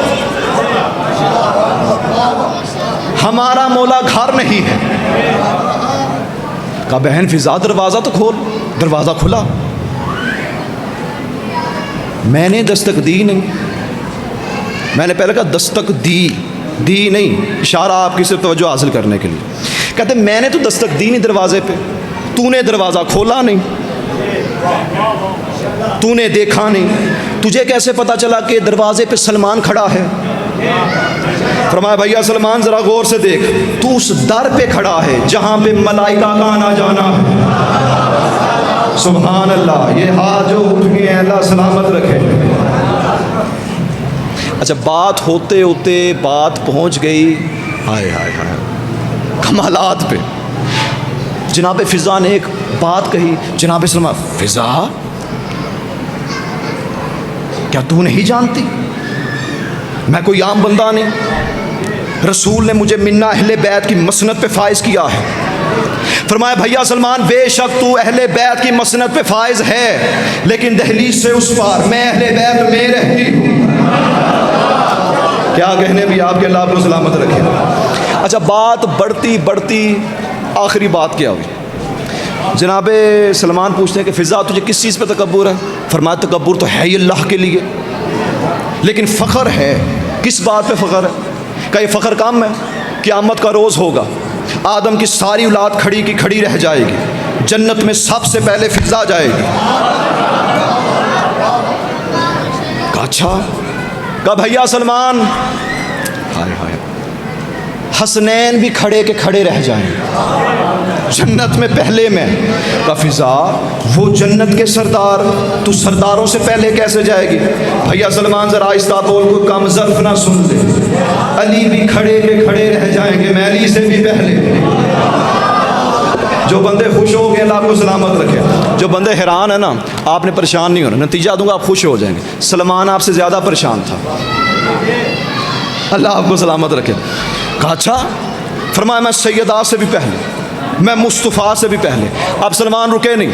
हमारा मौला घर नहीं है। कहा बहन फ़िज़ा दरवाज़ा तो खोल। दरवाज़ा खुला, मैंने दस्तक दी नहीं। मैंने पहले कहा दस्तक दी नहीं, इशारा आपकी सिर्फ तवज्जो हासिल करने के लिए। कहते मैंने तो दस्तक दी नहीं दरवाजे पे, तूने दरवाज़ा खोला नहीं, तूने देखा नहीं, तुझे कैसे पता चला कि दरवाजे पे सलमान खड़ा है? फरमाया भैया सलमान ज़रा गौर से देख, तू उस दर पे खड़ा है जहाँ पे मलाइका का आना जाना है। सुभान अल्लाह, ये हाथ जो उठ गए हैं अल्लाह सलामत रखे। अच्छा, बात होते होते बात पहुँच गई हाय हाय हाय कमालात पे। जनाब फ़िज़ा ने एक बात कही, जनाब सलमान, फ़िज़ा क्या तू नहीं जानती मैं कोई आम बंदा नहीं? रसूल ने मुझे मिन्ना अहले बैत की मसनद पे फाइज किया है। फरमाया भैया सलमान बेशक तू अहले बैत की मसनद पे फाइज है, लेकिन दहलीज से उस पार मैं अहले बैत में रहती हूँ। क्या कहने भी, आपके अल्लाह को सलामत रखे। अच्छा, बात बढ़ती बढ़ती आखिरी बात क्या हुई? जनाब सलमान पूछते हैं कि फ़िज़ा तुझे किस चीज़ पे तकब्बुर है? फरमाया तकब्बुर तो है ही अल्लाह के लिए, लेकिन फ़ख्र है। किस बात पे फ़ख्र है? का ये फ़ख्र काम है, क़यामत का रोज़ होगा, आदम की सारी औलाद खड़ी की खड़ी रह जाएगी, जन्नत में सबसे पहले फ़िज़ा जाएगी। अच्छा, का भैया सलमान, हाय हाय, हसनैन भी खड़े के खड़े रह जाएंगे जन्नत में पहले में। का फ़िज़ा वो जन्नत के सरदार, तू सरदारों से पहले कैसे जाएगी? भैया सलमान ज़रा आहिस्ता बोल, कोई कम ज़र्फ़ ना सुन ले। अली भी खड़े के खड़े रह जाएंगे, मैं अली से भी पहले। जो बंदे खुश हो गए अल्लाह को सलामत रखे, जो बंदे हैरान है ना, आपने परेशान नहीं होना, नतीजा दूंगा आप खुश हो जाएंगे। सलमान आपसे ज़्यादा परेशान था, अल्लाह आपको सलामत रखे। कहा अच्छा, फरमाया मैं सैयदा से भी पहले, मैं मुस्तफ़ा से भी पहले। अब सलमान रुके नहीं,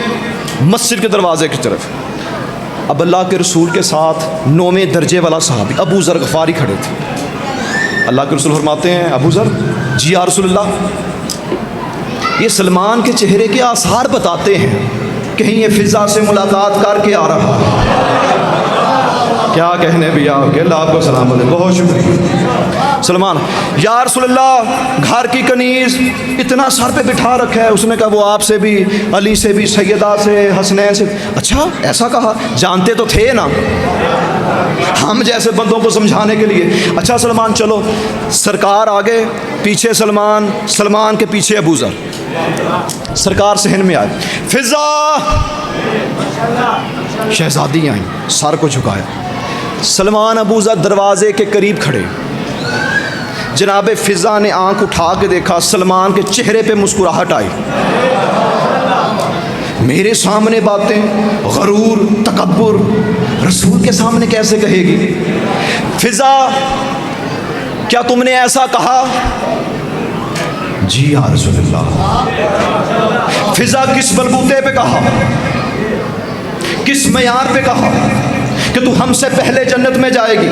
मस्जिद के दरवाजे की तरफ। अब अल्लाह के रसूल के साथ 9वें दर्जे वाला साहबी अबू ज़र गफ़ारी खड़े थे। अल्लाह के रसूल फरमाते हैं अबू ज़र, जी या रसूलल्लाह, ये सलमान के चेहरे के आसार बताते हैं कहीं ये फ़िज़ा से मुलाकात करके आ रहा है। क्या कहने भी आपके, अल्लाह आपको सलामत है, बहुत शुक्रिया। सलमान, या रसूलल्लाह घर की कनीज़ इतना सर पे बिठा रखा है। उसने कहा वो आपसे भी, अली से भी, सैयदा से, हसनैन से। अच्छा ऐसा कहा, जानते तो थे ना हम जैसे बंदों को समझाने के लिए। अच्छा सलमान चलो, सरकार आगे, पीछे सलमान, सलमान के पीछे अबू ज़र। सरकार सहन में आए, फ़िज़ा, शहज़ादी आई, सर को झुकाया। सलमान अबू ज़र दरवाजे के करीब खड़े। जनाब फ़िज़ा ने आंख उठा के देखा, सलमान के चेहरे पे मुस्कुराहट आई। मेरे सामने बातें, गरूर, तकब्बुर, रसूल के सामने कैसे कहेगी? फ़िज़ा क्या तुमने ऐसा कहा? जी या रसूलल्लाह। फ़िज़ा किस बलबूते पे कहा, किस मयार पे कहा कि तू हमसे पहले जन्नत में जाएगी?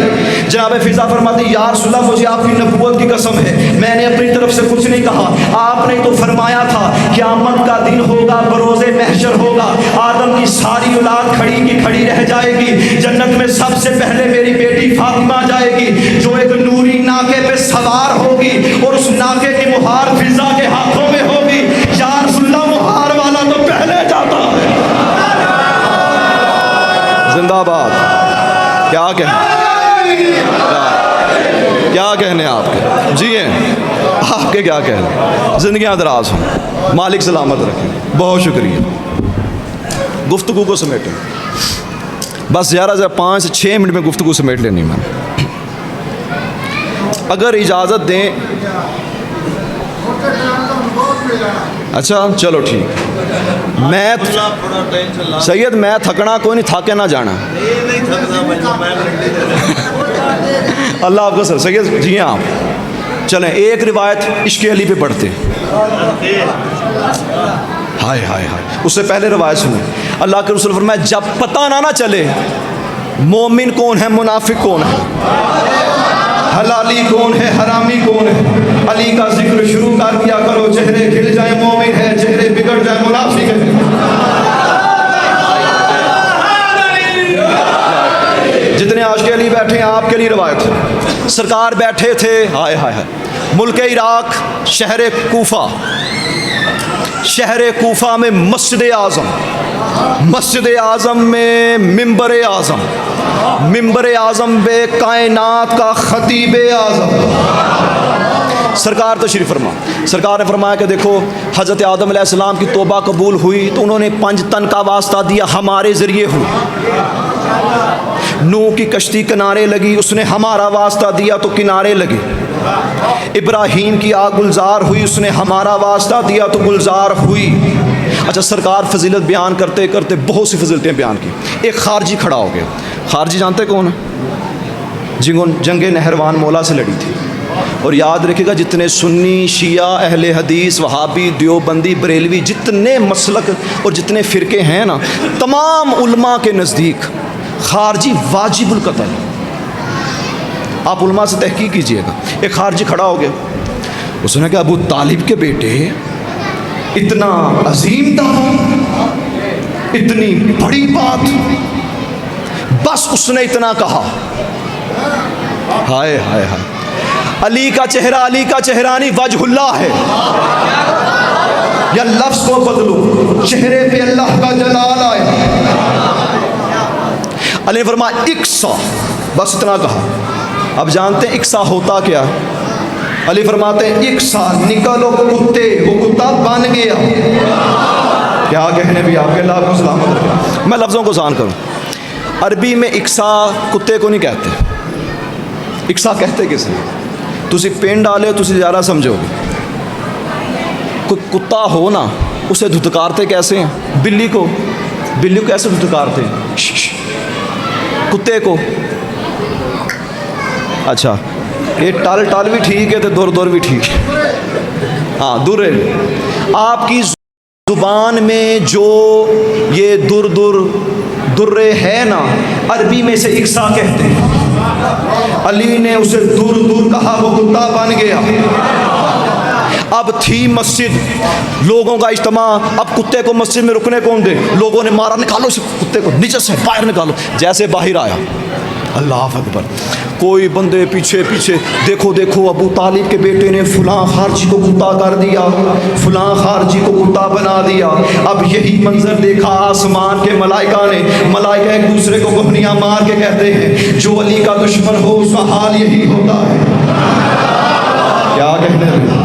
जनाब फ़िज़ा फरमाती या रसूलल्लाह मुझे आपकी नबूवत की कसम है, मैंने अपनी तरफ से कुछ नहीं कहा। आपने तो फरमाया था क़यामत का दिन होगा, बरोज़े महशर होगा, आदम की सारी औलाद खड़ी की खड़ी रह जाएगी, जन्नत में सबसे पहले मेरी बेटी फातिमा जाएगी, जो एक नूरी नाके पे सवार होगी और उस जिंदाबाद। क्या कहने, क्या कहने आपके, जिए आपके क्या कहने, ज़िंदगियाँ दराज हों, मालिक सलामत रखें। बहुत शुक्रिया। गुफ्तगू को समेटें, बस ज़्यादा से 5 से 6 मिनट में गुफ्तगू समेट लेनी मैंने। अगर इजाज़त दें, अच्छा चलो ठीक, मैं सैयद मैं थकना कोई नहीं, थाके ना जाना। अल्लाह आपको सर सैयद जी हाँ। आप चलें, एक रिवायत इश्क़ अली पे पढ़ते। हाय हाय हाय, उससे पहले रिवायत सुने। अल्लाह के रसूल फरमाया, जब पता ना चले मोमिन कौन है, मुनाफिक कौन है, हलाली कौन है, हरामी कौन है, अली का जिक्र शुरू कर दिया करो। चेहरे खिल जाए मोमिन है, चेहरे बिगड़ जाए मुनाफिक है। जितने आशिक़ अली बैठे हैं आपके लिए रिवायत। सरकार बैठे थे, हाय हाय हाय, मुल्क इराक शहर कूफा, शहर कूफा में मस्जिद आज़म, मस्जिद आज़म में मिंबर आज़म, मिंबर आज़म पे कायनात का खतीब आज़म सरकार तशरीफ़ फरमा। सरकार ने फरमाया कि देखो हज़रत आदम अलैहिस्सलाम की तौबा कबूल हुई तो उन्होंने 5 तन का वास्ता दिया, हमारे ज़रिए हुई। नूह की कश्ती किनारे लगी, उसने हमारा वास्ता दिया तो किनारे लगी। इब्राहीम की आग गुलजार हुई, उसने हमारा वास्ता दिया तो गुलजार हुई। अच्छा, सरकार फजीलत बयान करते करते बहुत सी फजीलतें बयान की। एक खारजी खड़ा हो गया। खारजी जानते कौन है? जंग नहरवान मौला से लड़ी थी। और याद रखिएगा, जितने सुन्नी, शिया, अहले हदीस, वहाबी, देवबंदी, बरेलवी, जितने मसलक और जितने फ़िरके हैं ना, तमाम उलमा के नज़दीक खारजी वाजिबुल कत्ल। आप उलमा से तहकीक कीजिएगा। एक खारजी खड़ा हो गया, उसने कहा अबू तालिब के बेटे इतना अजीम दावा, इतनी बड़ी बात, बस उसने इतना कहा, हाय हाय हाय, अली का चेहरा, अली का चेहरा नहीं वजहुल्लाह है। या लफ्ज़ को बदलो, चेहरे पे अल्लाह का जलाल आए। अली ने फरमाया इक्सा, बस इतना कहा। अब जानते हैं इक्सा होता क्या? अली फरमाते हैं इक्सा, निकलो कुत्ते, वो कुत्ता बन गया। क्या कहने भी आपके, अल्लाह को सलामत रखे। मैं लफ्ज़ों को जान करूँ, अरबी में इक्सा कुत्ते को नहीं कहते। इक्सा कहते किसे? तुसी पेन डाले हो, तुसी ज़्यादा समझोगे। कोई कुत्ता हो ना, उसे धुतकारते कैसे हैं? बिल्ली को कैसे धुतकारते हैं? कुत्ते को। अच्छा, ये टाल टाल भी ठीक है तो दूर दूर भी ठीक है। हाँ, दूर आपकी ज़ुबान में जो ये दूर दूर दुर्रे है ना, अरबी में से इक्सा कहते हैं। अली ने उसे दूर दूर कहा, वो कुत्ता बन गया। अब थी मस्जिद, लोगों का इज्तिमा, अब कुत्ते को मस्जिद में रुकने कौन दे? लोगों ने मारा, निकालो इस कुत्ते को नीचे से बाहर निकालो। जैसे बाहर आया, अल्लाह अकबर, कोई बंदे पीछे पीछे, देखो देखो अबू तालिब के बेटे ने फलां खारजी को कुत्ता कर दिया, फलां खारजी को कुत्ता बना दिया। अब यही मंजर देखा आसमान के मलाइका ने। मलाइका एक दूसरे को गोहनियाँ मार के कहते हैं, जो अली का दुश्मन हो उसका हाल यही होता है। क्या कहने लगे?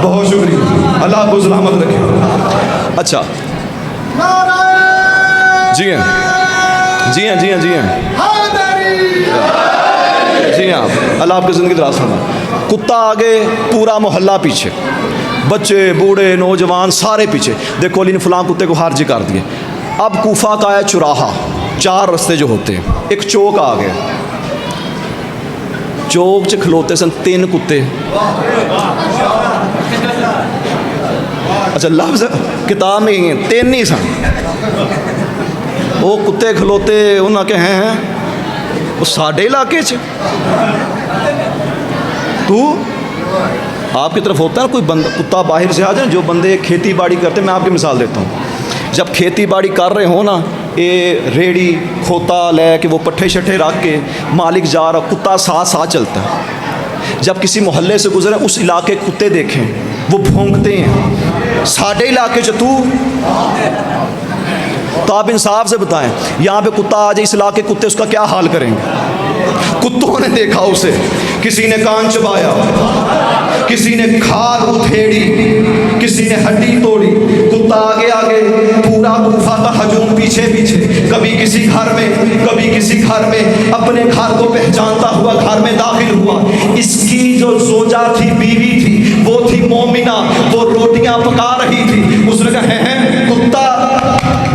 बहुत शुक्रिया, अल्लाह को सलामत रखे। अच्छा, जी हाँ जी हाँ जी हाँ जी हाँ जी हाँ, अल्लाह आपकी ज़िंदगी दराज़ फरमाए। कुत्ता आगे, पूरा मोहल्ला पीछे, बच्चे बूढ़े नौजवान सारे पीछे। देखो अली ने फलां कुत्ते को खारिज कर दिया। अब कूफा का है चुराहा, 4 रास्ते जो होते हैं, एक चौक आ गया। चौक च खलोते सन 3 कुत्ते। अच्छा, लफ्ज़ किताब में 3 ही सन। वो कुत्ते खलोते, उन्होंने कहे हैं वो साढ़े इलाके च तू आपकी तरफ होता है कोई बंदा, कुत्ता बाहर से आ जाए। जो बंदे खेती बाड़ी करते, मैं आपकी मिसाल देता हूँ, जब खेती बाड़ी कर रहे हो ना, ये रेड़ी खोता ले के वो पट्ठे शट्ठे रख के मालिक जा रहा, कुत्ता साथ साथ चलता है। जब किसी मोहल्ले से गुजरे, उस इलाके कुत्ते देखें, वो भौंकते हैं। साढ़े इलाके च तू तो आप इंसाफ से बताएं, यहाँ पे कुत्ता आ जाए इस इलाके के कुत्ते उसका क्या हाल करेंगे? कुत्तों ने देखा उसे, किसी ने कान चबाया, किसी ने खाल उधेड़ी, किसी ने हड्डी तोड़ी। कुत्ता आगे आगे, पूरा गुफा का हजूम पीछे पीछे, कभी किसी घर में कभी किसी घर में, अपने घर को पहचानता हुआ घर में दाखिल हुआ। इसकी जो जोजा थी, बीवी थी, वो थी मोमिना, वो रोटियां पका रही थी। उसने कहा है कुत्ता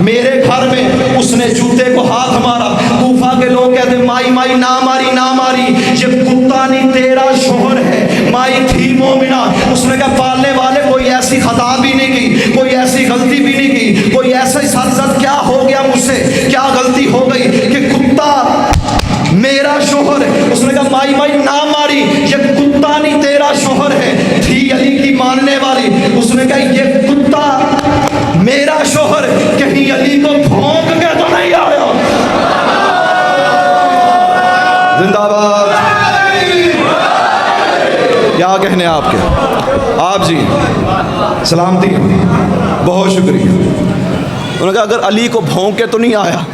मेरे घर में, उसने जूते को हाथ मारा। गुफा के लोग कहते माई माई ना मारी ना मारी, ये कुत्ता नहीं तेरा शोहर है। माई थी मोमिना, उसने कहा पालने वाले कोई ऐसी खता भी नहीं की, कोई ऐसी गलती भी नहीं की, कोई ऐसा सरजद क्या हो गया मुझसे, क्या गलती हो गई कि कुत्ता मेरा शोहर है। उसने कहा माई माई ना मारी, ये कुत्ता नहीं तेरा शोहर है। थी अली की मानने वाली, उसने कहा ये कुत्ता मेरा शोहर, कहीं अली को भौंक के तो नहीं आया। जिंदाबाद। क्या कहने आपके आप जी, सलामती, बहुत शुक्रिया। उन्होंने कहा अगर अली को भौंक के तो नहीं आया,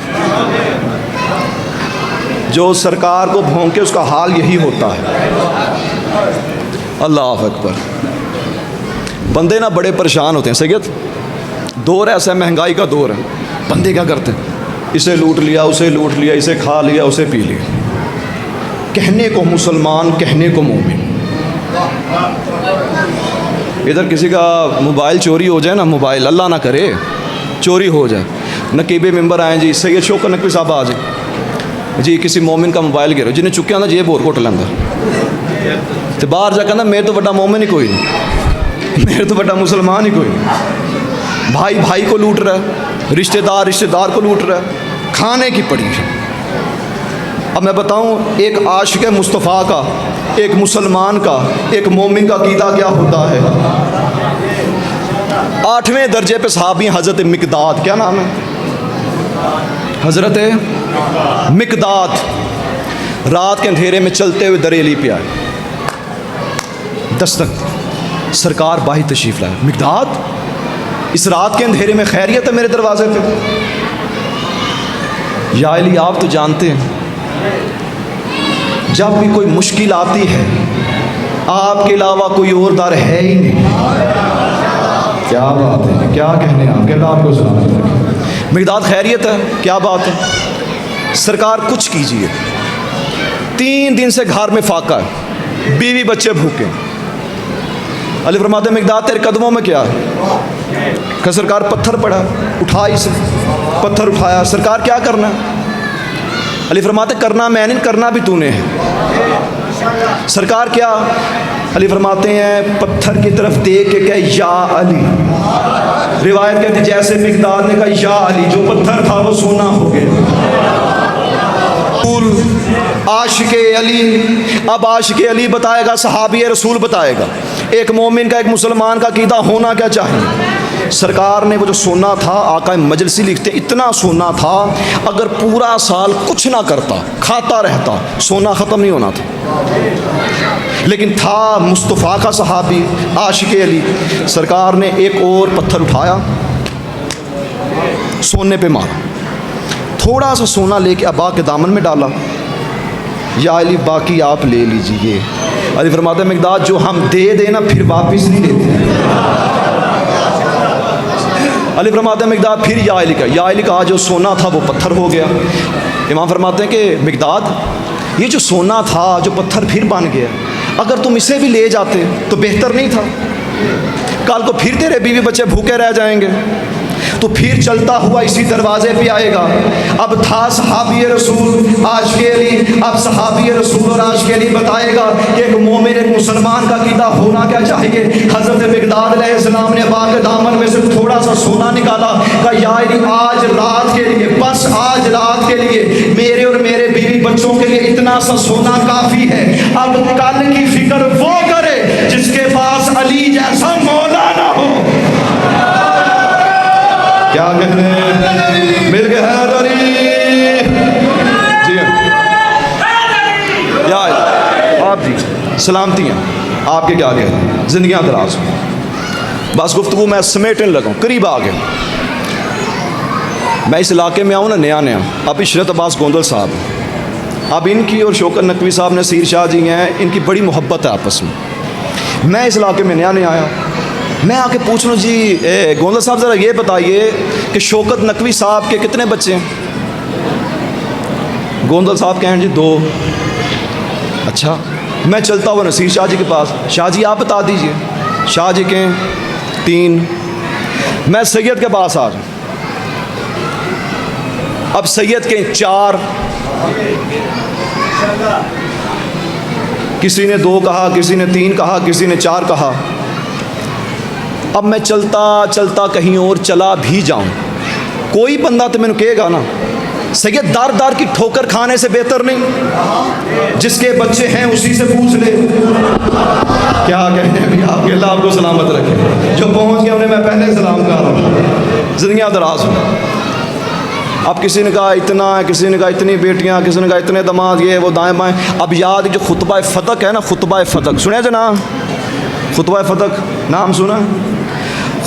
जो सरकार को भौंके उसका हाल यही होता है। अल्लाह अकबर। बंदे ना बड़े परेशान होते हैं सैयद, दौर ऐसा है, महंगाई का दौर है। बंदे क्या करते हैं, इसे लूट लिया, उसे लूट लिया, इसे खा लिया, उसे पी लिया। कहने को मुसलमान, कहने को मोमिन। इधर किसी का मोबाइल चोरी हो जाए ना, मोबाइल अल्लाह ना करे चोरी हो जाए, नकीबे मेंबर आए जी, सैयद शौकत नकवी साहब आ जाए जी, किसी मोमिन का मोबाइल गिरो, जिन्हें चुक्या ना जेब होर घुट लैंदा ते बाहर जा कहना मेरे तो बड़ा मोमिन ही कोई नहीं, मेरे तो बड़ा मुसलमान ही कोई नहीं। भाई भाई को लूट रहा है, रिश्तेदार रिश्तेदार को लूट रहा है, खाने की पड़ी है। अब मैं बताऊं, एक आशिक मुस्तफ़ा का, एक मुसलमान का, एक मोमिन का अकीदा क्या होता है। 8वें दर्जे पे सहाबी हज़रत मिकदाद, क्या नाम है, हज़रत मिकदाद, रात के अंधेरे में चलते हुए दरेली पे आए। दस्तक सरकार बाही तशरीफ़ लाए। मिकदाद, इस रात के अंधेरे में खैरियत है मेरे दरवाजे पे? या अली आप तो जानते हैं जब भी कोई मुश्किल आती है आपके अलावा कोई और दर है ही नहीं। क्या बात है, क्या कहने आप, क्या आपको सुना। मिकदाद खैरियत है, क्या बात है, सरकार कुछ कीजिए। 3 दिन से घर में फाका है, बीवी बच्चे भूखे। अली फरमाते मिकदाद तेरे कदमों में क्या है? कि सरकार पत्थर पड़ा, उठा इसे। पत्थर उठाया, सरकार क्या करना है? अली फरमाते करना मैंने नहीं, करना भी तूने है। सरकार क्या? अली फरमाते हैं पत्थर की तरफ देख के क्या, या अली। रिवायत कहती जैसे मिकदाद ने कहा या अली, जो पत्थर था वो सोना हो गया। आशिके अली, अब आशिके अली बताएगा, सहाबी रसूल बताएगा एक मोमिन का, एक मुसलमान का अकीदा होना क्या चाहिए। सरकार ने वो जो सोना था, आका मजलिसी लिखते इतना सोना था, अगर पूरा साल कुछ ना करता, खाता रहता, सोना ख़त्म नहीं होना था। लेकिन था मुस्तफ़ा का सहाबी आशिके अली। सरकार ने एक और पत्थर उठाया, सोने पे मारा, थोड़ा सा सोना लेके अबा के दामन में डाला। या अली बाकी आप ले लीजिए। अली फरमाते मिकदाद जो हम दे देना फिर वापस नहीं देते। अली फरमाते मिकदाद फिर या अली का जो सोना था वो पत्थर हो गया। इमाम फरमाते हैं कि मिकदाद ये जो सोना था जो पत्थर फिर बन गया, अगर तुम इसे भी ले जाते तो बेहतर नहीं था? कल को फिर तेरे बीवी बच्चे भूखे रह जाएंगे। तो फिर चलता हुआ इसी दरवाजे पे आएगा। अब था सहाबी रसूल आशिक़े अली, अब सहाबी रसूल और आशिक़े अली बताएगा कि एक मोमिन, एक मुसलमान का अकीदा होना क्या चाहिए। हज़रत मिकदाद अलैहिस्सलाम ने अबा के दामन में से थोड़ा सा सोना निकाला, कहा या अली आज रात के लिए, बस आज रात के लिए मेरे और मेरे बीवी बच्चों के लिए इतना सा सोना काफ़ी है। अब कल की फिक्र वो करे जिसके पास अली जैसा मौला ना हो। क्या कहने, मिल गया है जी। या आप जी सलामती हैं, आपके क्या कहने, जिंदगियां दराज हो। बस गुफ्तगू मैं समेटने लगा, करीब आ गया। मैं इस इलाके में आऊँ ना नया नया, अब इशरत अब्बास गोंदल साहब, अब इनकी और शौकत नकवी साहब नसीर शाह जी हैं, इनकी बड़ी मोहब्बत है आपस में। मैं इस इलाके में नया नया आया, मैं आके पूछ लूँ जी गोंदल साहब ज़रा ये बताइए कि शौकत नकवी साहब के कितने बच्चे हैं? गोंदल साहब कहें जी 2। अच्छा, मैं चलता हुआ नसीर शाह जी के पास, शाह जी आप बता दीजिए। शाह जी कहें 3। मैं सैयद के पास आ जाऊँ, अब सैयद के 4, किसी ने 2 कहा, किसी ने 3 कहा, किसी ने 4 कहा। अब मैं चलता चलता कहीं और चला भी जाऊं, कोई बंदा तो मैंने कहेगा ना सैयद दार दार की ठोकर खाने से बेहतर नहीं, जिसके बच्चे हैं उसी से पूछ ले। क्या कहते हैं भैया, आपके अल्लाह आपको सलामत रखे। जो पहुंच गया उन्हें मैं पहले सलाम कर रहा हूँ, जिंदगियाँ दराज हो। अब किसी ने कहा इतना है, किसी ने कहा इतनी बेटियां, किसी ने कहा इतने दामाद, ये वो दाएं बाएं। अब याद जो खुतबा फतक है ना, खुतबा फतक सुने थे ना? खुतबा फतक नाम सुना?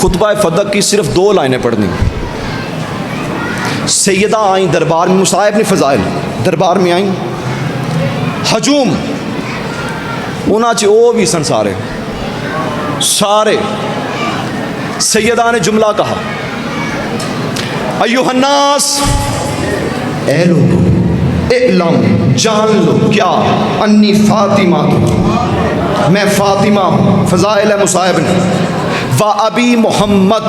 खुतबा फतक की सिर्फ 2 लाइनें पढ़नी। सैयदा आई दरबार में, मुसाहिब ने फ़ज़ाइल दरबार में आई, हजूम उन्हें च वो भी सन सारे। सैयदा ने जुमला कहा, अय्युहन्नास, ए लोग, इल्म जान लो क्या, अन्नी फातिमा, मैं फातिमा हूँ। फ़ज़ाइल है मुसाहिब ने, व अबी मोहम्मद,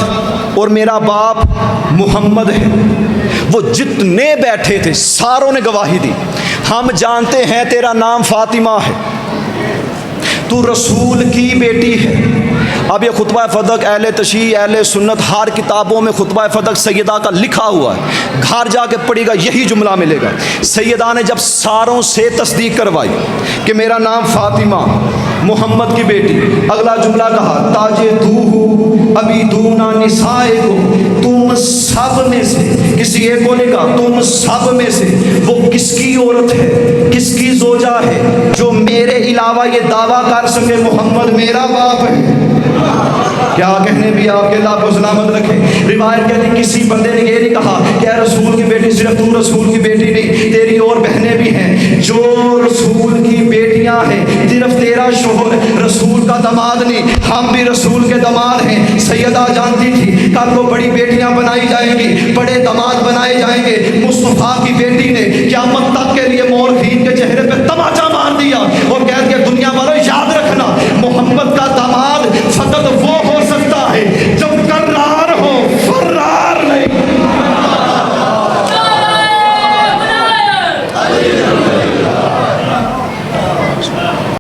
और मेरा बाप मोहम्मद है। वो जितने बैठे थे सारों ने गवाही दी, हम जानते हैं तेरा नाम फातिमा है, तू रसूल की बेटी है। अब ये खुतबा फतक अहले तशरीह अहले सुन्नत हर किताबों में खुतबा फतक सैयदा का लिखा हुआ है, घर जाके पढ़ेगा यही जुमला मिलेगा। सैयदा ने जब सारों से तस्दीक करवाई कि मेरा नाम फातिमा मोहम्मद की बेटी, अगला जुमला कहा, ताजे दू अभी दूना निसाए को, तुम सब में से, किसी एक को नहीं कहा, तुम सब में से वो किसकी औरत है, किसकी जोजा है जो मेरे अलावा ये दावा कर सके मोहम्मद मेरा बाप है। क्या कहने भी, आपके अल्लाह को सलामत रखे। रिवायत कहती किसी बंदे ने ये नहीं कहा कि रसूल की बेटी, सिर्फ तू रसूल की बेटी नहीं, तेरी और बहनें भी हैं जो रसूल की बेटियां हैं, सिर्फ तेरा शोहर रसूल का दामाद नहीं, हम भी रसूल के दामाद हैं। सैयदा जानती थी कल को बड़ी बेटियां बनाई जाएंगी, बड़े दामाद बनाए जाएंगे। मुस्तफ़ा की बेटी ने क़यामत